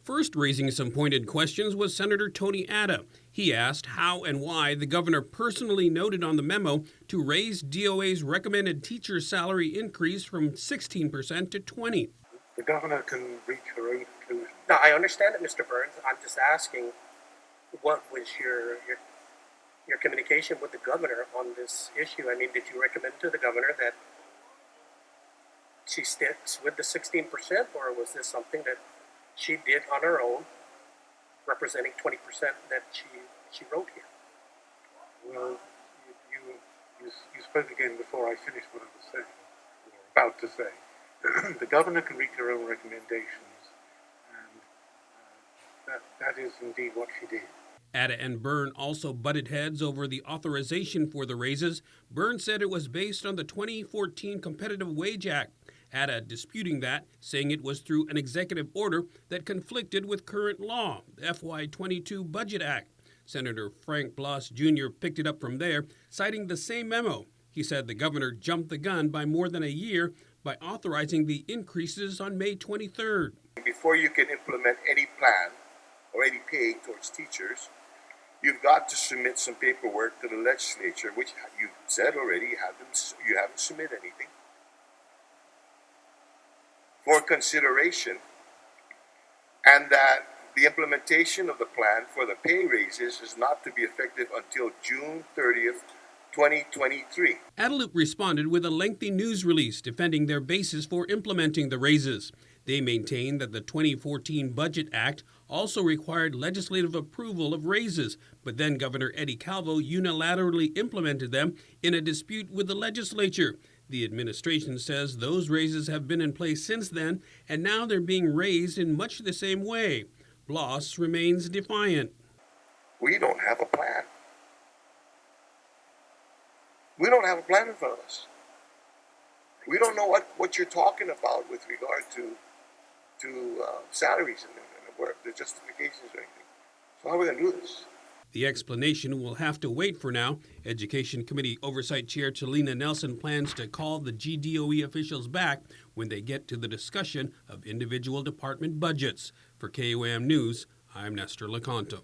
First raising some pointed questions was Senator Tony Atta. He asked how and why the governor personally noted on the memo to raise DOA's recommended teacher salary increase from 16% to 20%. The governor can reach her own conclusion. No, I understand it, Mr. Burns. I'm just asking, what was your communication with the governor on this issue? I mean, did you recommend to the governor that she sticks with the 16%, or was this something that she did on her own, representing 20% that she wrote here? Well, you spoke again before I finished what I was saying, or about to say. The governor can reach her own recommendations, and that is indeed what she did. Atta and Byrne also butted heads over the authorization for the raises. Byrne said it was based on the 2014 Competitive Wage Act. Atta disputing that, saying it was through an executive order that conflicted with current law, the FY22 Budget Act. Senator Frank Bloss Jr. picked it up from there, citing the same memo. He said the governor jumped the gun by more than a year by authorizing the increases on May 23rd. Before you can implement any plan or any pay towards teachers, you've got to submit some paperwork to the legislature, which you've said already you haven't submitted anything, for consideration, and that the implementation of the plan for the pay raises is not to be effective until June 30th, 2023. Adelup responded with a lengthy news release defending their basis for implementing the raises. They maintained that the 2014 Budget Act also required legislative approval of raises, but then Governor Eddie Calvo unilaterally implemented them in a dispute with the legislature. The administration says those raises have been in place since then, and now they're being raised in much the same way. Bloss remains defiant. We don't have a plan. We don't have a plan in front of us. We don't know what you're talking about with regard to salaries and work, the justifications or anything. So how are we going to do this? The explanation will have to wait for now. Education Committee Oversight Chair Chelina Nelson plans to call the GDOE officials back when they get to the discussion of individual department budgets. For KOAM News, I'm Nestor Lecanto.